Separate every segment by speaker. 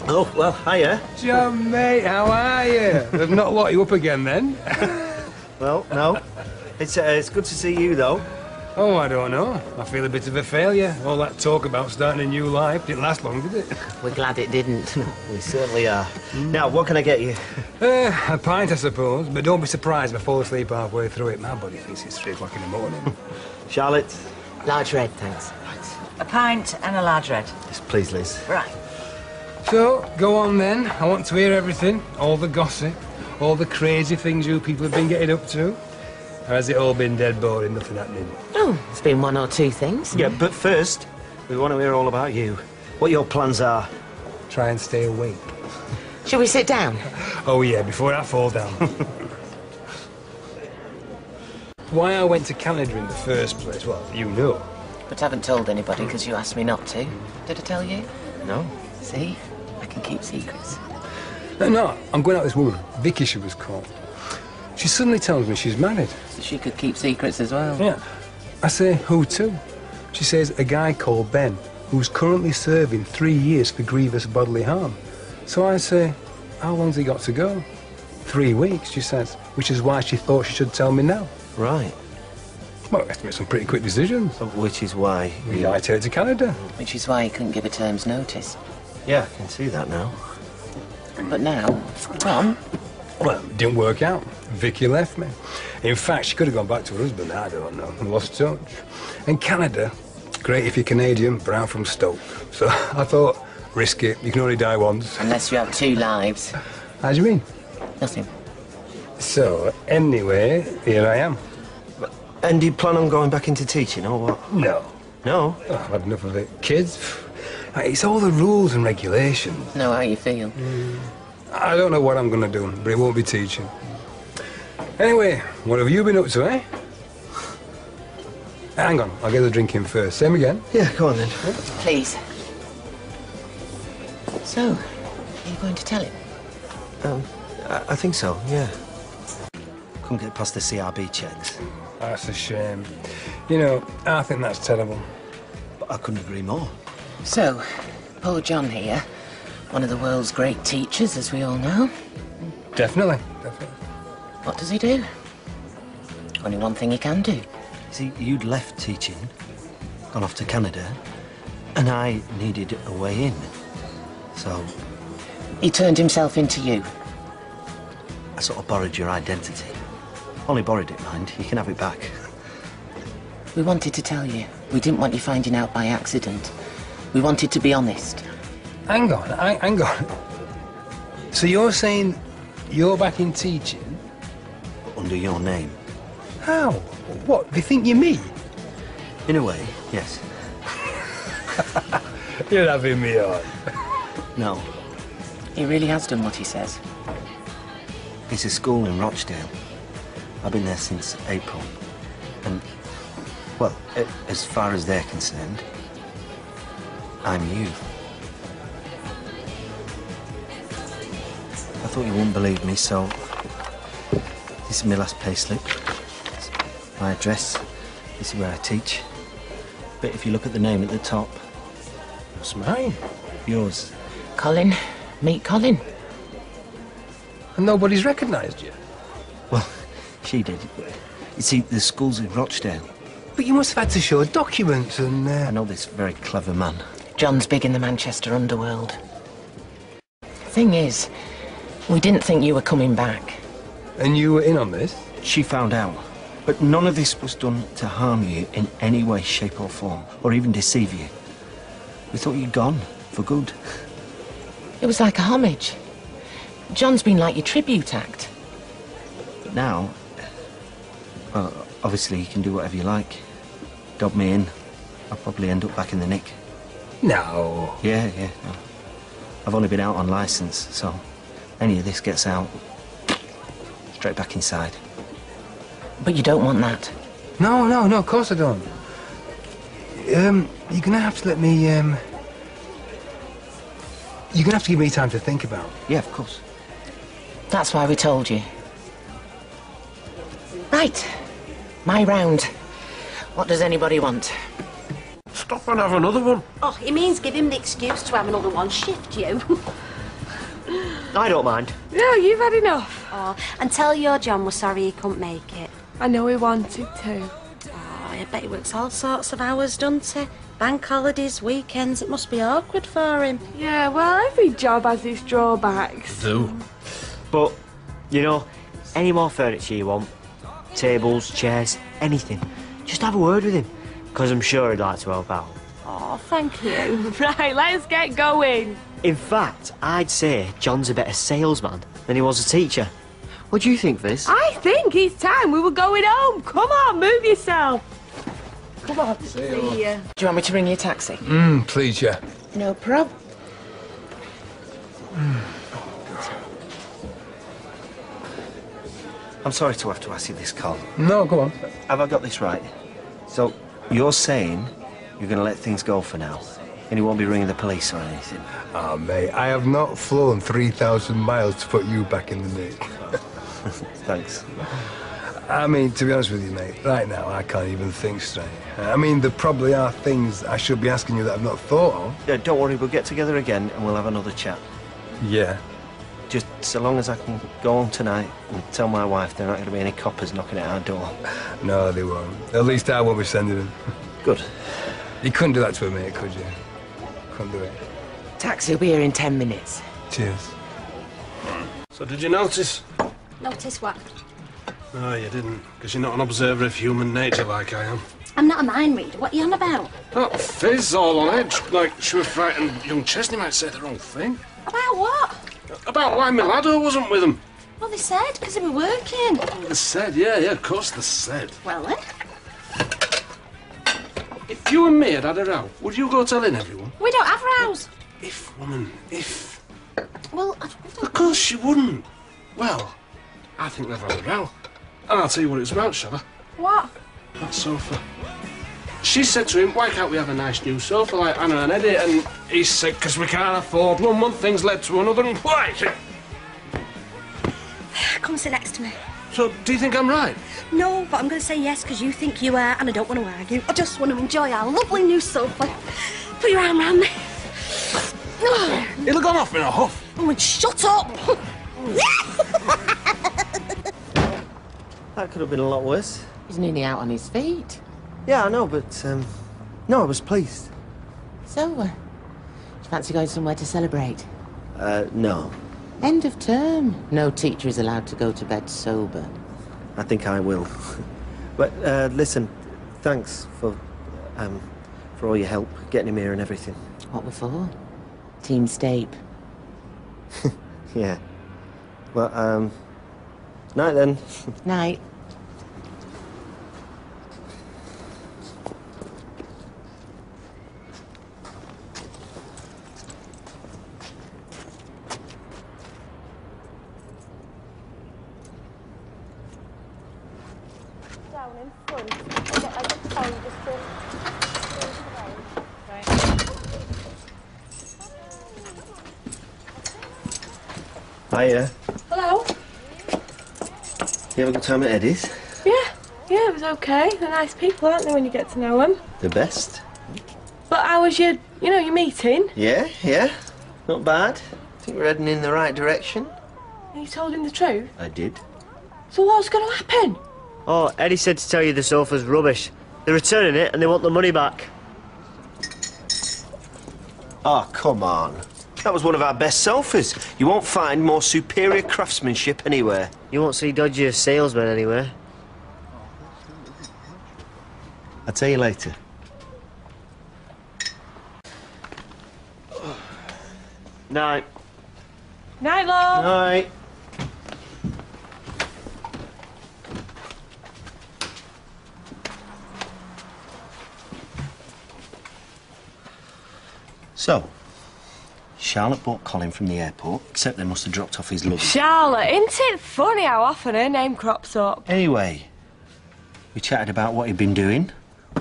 Speaker 1: Oh, well, hiya.
Speaker 2: John, mate, how are you? They've not locked you up again, then?
Speaker 1: Well, no. It's good to see you, though.
Speaker 2: Oh, I don't know. I feel a bit of a failure. All that talk about starting a new life didn't last long, did it?
Speaker 3: We're glad it didn't.
Speaker 1: We certainly are. Now, what can I get you?
Speaker 2: A pint, I suppose. But don't be surprised if I fall asleep halfway through it. My body thinks it's 3 o'clock in the morning.
Speaker 1: Charlotte?
Speaker 3: Large red, thanks.
Speaker 4: A pint and a large red.
Speaker 1: Yes, please, Liz.
Speaker 4: Right.
Speaker 2: So, go on then. I want to hear everything. All the gossip. All the crazy things you people have been getting up to. Or has it all been dead boring, nothing happening?
Speaker 3: Oh, there's been 1 or 2 things.
Speaker 1: Yeah, but first, we want to hear all about you. What your plans are.
Speaker 2: Try and stay awake.
Speaker 3: Shall we sit down?
Speaker 2: Oh, yeah, before I fall down. Why I went to Canada in the first place, well, you know.
Speaker 3: But haven't told anybody because you asked me not to. Did I tell you?
Speaker 1: No.
Speaker 3: See? I can keep secrets.
Speaker 2: No, I'm going out with this woman. Vicky, she was called. She suddenly tells me she's married.
Speaker 3: So she could keep secrets as well.
Speaker 2: Yeah. I say, who to? She says, a guy called Ben, who's currently serving 3 years for grievous bodily harm. So I say, how long's he got to go? 3 weeks, she says, which is why she thought she should tell me now.
Speaker 1: Right.
Speaker 2: Well, we have to make some pretty quick decisions.
Speaker 1: Which is why...
Speaker 2: We might take to Canada.
Speaker 3: Which is why he couldn't give a term's notice.
Speaker 1: Yeah, I can see that now.
Speaker 3: But now, Tom...
Speaker 2: Well, it didn't work out. Vicky left me. In fact, she could have gone back to her husband, I don't know, and lost touch. And Canada, great if you're Canadian, but I'm from Stoke. So I thought, risk it, you can only die once.
Speaker 3: Unless you have 2 lives.
Speaker 2: How do you mean?
Speaker 3: Nothing.
Speaker 2: So, anyway, here I am.
Speaker 1: And do you plan on going back into teaching, or what?
Speaker 2: No.
Speaker 1: No?
Speaker 2: Oh, I've had enough of it. Kids, it's all the rules and regulations.
Speaker 3: Know how you feel.
Speaker 2: I don't know what I'm going to do, but it won't be teaching. Anyway, what have you been up to, eh? Hang on, I'll get the drink in first. Same again?
Speaker 1: Yeah, go on then.
Speaker 3: Please. So, are you going to tell him?
Speaker 1: I think so, yeah. Couldn't get past the CRB checks.
Speaker 2: That's a shame. You know, I think that's terrible.
Speaker 1: But I couldn't agree more.
Speaker 3: So, poor John here, one of the world's great teachers, as we all know.
Speaker 2: Definitely, definitely.
Speaker 3: What does he do? Only one thing he can do.
Speaker 1: See, you'd left teaching, gone off to Canada, and I needed a way in. So...
Speaker 3: He turned himself into you.
Speaker 1: I sort of borrowed your identity. Only borrowed it, mind. You can have it back.
Speaker 3: We wanted to tell you. We didn't want you finding out by accident. We wanted to be honest.
Speaker 2: Hang on. So you're saying you're back in teaching?
Speaker 1: Under your name.
Speaker 2: How? What, they think you're me?
Speaker 1: In a way, yes.
Speaker 2: You're having me on.
Speaker 1: No.
Speaker 3: He really has done what he says.
Speaker 1: It's a school in Rochdale. I've been there since April. And, well, as far as they're concerned, I'm you. I thought you wouldn't believe me, so this is my last payslip. My address. This is where I teach. But if you look at the name at the top...
Speaker 2: What's mine?
Speaker 1: Yours.
Speaker 3: Colin. Meet Colin.
Speaker 2: And nobody's recognised you?
Speaker 1: Well, she did. You see, the school's in Rochdale.
Speaker 2: But you must have had to show documents and...
Speaker 1: I know this very clever man.
Speaker 3: John's big in the Manchester underworld. Thing is, we didn't think you were coming back.
Speaker 2: And you were in on this?
Speaker 1: She found out. But none of this was done to harm you in any way, shape or form, or even deceive you. We thought you'd gone, for good.
Speaker 3: It was like a homage. John's been like your tribute act.
Speaker 1: But now, well, obviously you can do whatever you like. Dob me in, I'll probably end up back in the nick.
Speaker 2: No.
Speaker 1: Yeah. No. I've only been out on licence, so any of this gets out, straight back inside.
Speaker 3: But you don't want that.
Speaker 2: No, of course I don't. You're gonna have to let me, You're gonna have to give me time to think about it.
Speaker 1: Yeah, of course.
Speaker 3: That's why we told you. Right. My round. What does anybody want?
Speaker 4: Stape.
Speaker 5: stop and have another one.
Speaker 6: Oh, it means give him the excuse to have another one. Shift you.
Speaker 7: I don't mind.
Speaker 8: No, you've had enough.
Speaker 6: Oh, and tell your John we're sorry he couldn't make it.
Speaker 8: I know he wanted to.
Speaker 6: Oh, I bet he works all sorts of hours, doesn't he? Bank holidays, weekends, it must be awkward for him.
Speaker 8: Yeah, well, every job has its drawbacks.
Speaker 5: Do.
Speaker 7: But, you know, any more furniture you want, tables, chairs, anything, just have a word with him, because I'm sure he'd like to help out.
Speaker 8: Oh, thank you. Right, let's get going.
Speaker 7: In fact, I'd say John's a better salesman than he was a teacher. What do you think, Viz?
Speaker 8: I think it's time we were going home. Come on, move yourself. Come on.
Speaker 3: Do you want me to ring you a taxi?
Speaker 2: Please, yeah.
Speaker 3: No prob.
Speaker 1: I'm sorry to have to ask you this, Carl.
Speaker 2: No, go on.
Speaker 1: Have I got this right? So, you're saying you're going to let things go for now? And you won't be ringing the police or anything?
Speaker 2: Ah, mate, I have not flown 3,000 miles to put you back in the nick.
Speaker 1: Thanks.
Speaker 2: I mean, to be honest with you, mate, right now I can't even think straight. I mean, there probably are things I should be asking you that I've not thought of.
Speaker 1: Yeah, don't worry, we'll get together again and we'll have another chat.
Speaker 2: Yeah.
Speaker 1: Just so long as I can go home tonight and tell my wife there aren't going to be any coppers knocking at our door.
Speaker 2: No, they won't. At least I won't be sending them.
Speaker 1: Good.
Speaker 2: You couldn't do that to a mate, could you? Couldn't do it.
Speaker 3: Taxi will be here in 10 minutes.
Speaker 2: Cheers.
Speaker 5: So did you notice?
Speaker 6: Notice what?
Speaker 5: No, you didn't, because you're not an observer of human nature like I am.
Speaker 6: I'm not a mind reader. What are you on about?
Speaker 5: That Fizz all on edge, like she was frightened young Chesney might say the wrong thing.
Speaker 6: About what?
Speaker 5: About why Milado wasn't with him.
Speaker 6: Well, they said, because they were working.
Speaker 5: They said, yeah, of course they said.
Speaker 6: Well, then.
Speaker 5: If you and me had had a row, would you go telling everyone?
Speaker 6: We don't have rows.
Speaker 5: If, woman, if.
Speaker 6: Well,
Speaker 5: Of course you wouldn't. Well, I think they've had a row. And I'll tell you what it's about, shall I?
Speaker 8: What?
Speaker 5: That sofa. She said to him, why can't we have a nice new sofa like Anna and Eddie? And he said, because we can't afford one thing's led to another, and why?
Speaker 6: come sit next to me.
Speaker 5: So, do you think I'm right?
Speaker 6: No, but I'm going to say yes because you think you are, and I don't want to argue. I just want to enjoy our lovely new sofa. Put your arm around me.
Speaker 5: He'll have gone off in a huff.
Speaker 6: Oh, and shut up!
Speaker 1: That could have been a lot worse.
Speaker 3: He's nearly out on his feet.
Speaker 1: Yeah, I know, but, no, I was pleased.
Speaker 3: So, do you fancy going somewhere to celebrate?
Speaker 1: No.
Speaker 3: End of term. No teacher is allowed to go to bed sober.
Speaker 1: I think I will. But, listen, thanks for all your help, getting him here and everything.
Speaker 3: What for? Team Stape.
Speaker 1: Yeah. Well, night then.
Speaker 3: Night.
Speaker 8: Down in front. I just tell you just to...
Speaker 1: Hiya.
Speaker 8: Hello?
Speaker 1: You have a good time at Eddie's?
Speaker 8: Yeah, it was okay. They're nice people, aren't they, when you get to know them?
Speaker 1: The best.
Speaker 8: But how was your meeting?
Speaker 1: Yeah. Not bad. Think we're heading in the right direction.
Speaker 8: And you told him the truth?
Speaker 1: I did.
Speaker 8: So what's going to happen?
Speaker 7: Oh, Eddie said to tell you the sofa's rubbish. They're returning it and they want the money back.
Speaker 1: Oh, come on. That was one of our best sofas. You won't find more superior craftsmanship anywhere.
Speaker 7: You won't see dodgier salesmen anywhere.
Speaker 1: I'll tell you later.
Speaker 7: Night.
Speaker 8: Night, love.
Speaker 1: Night. So, Charlotte bought Colin from the airport, except they must have dropped off his luggage.
Speaker 8: Charlotte, isn't it funny how often her name crops up?
Speaker 1: Anyway, we chatted about what he'd been doing,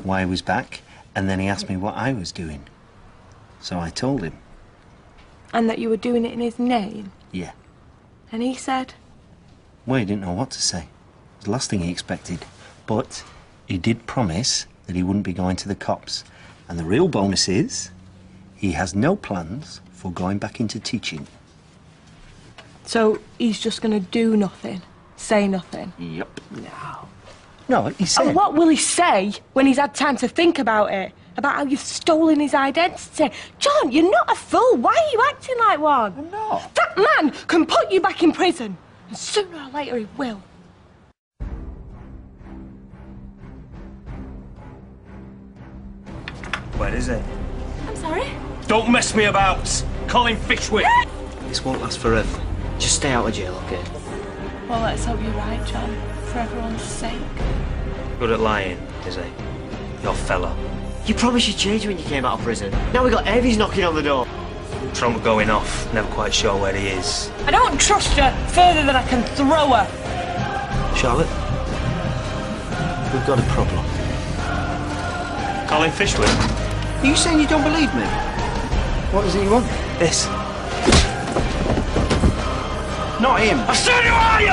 Speaker 1: why he was back, and then he asked me what I was doing. So I told him.
Speaker 8: And that you were doing it in his name?
Speaker 1: Yeah.
Speaker 8: And he said?
Speaker 1: Well, he didn't know what to say. It was the last thing he expected. But he did promise that he wouldn't be going to the cops. And the real bonus is, he has no plans for going back into teaching.
Speaker 8: So he's just going to do nothing? Say nothing?
Speaker 1: Yep.
Speaker 8: No.
Speaker 1: No, he said...
Speaker 8: And what will he say when he's had time to think about it? About how you've stolen his identity? John, you're not a fool. Why are you acting like one?
Speaker 1: I'm not.
Speaker 8: That man can put you back in prison. And sooner or later he will.
Speaker 7: Where is it?
Speaker 8: I'm sorry?
Speaker 7: Don't mess me about! Colin Fishwick!
Speaker 1: This won't last forever.
Speaker 7: Just stay out of jail, okay?
Speaker 8: Well, let's hope you're right, John. For everyone's sake.
Speaker 7: Good at lying, is he? Your fella. You promised you'd change when you came out of prison. Now we got Evie's knocking on the door. Trump going off, never quite sure where he is.
Speaker 8: I don't trust her further than I can throw her.
Speaker 1: Charlotte, we've got a problem.
Speaker 7: Colin Fishwick?
Speaker 1: Are you saying you don't believe me? What does he want?
Speaker 7: This.
Speaker 1: Not him.
Speaker 7: I said who are you?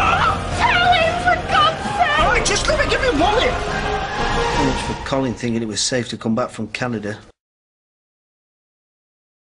Speaker 8: Tell him, for God's sake!
Speaker 1: All right, just let me give you one. Too much for Colin thinking it was safe to come back from Canada.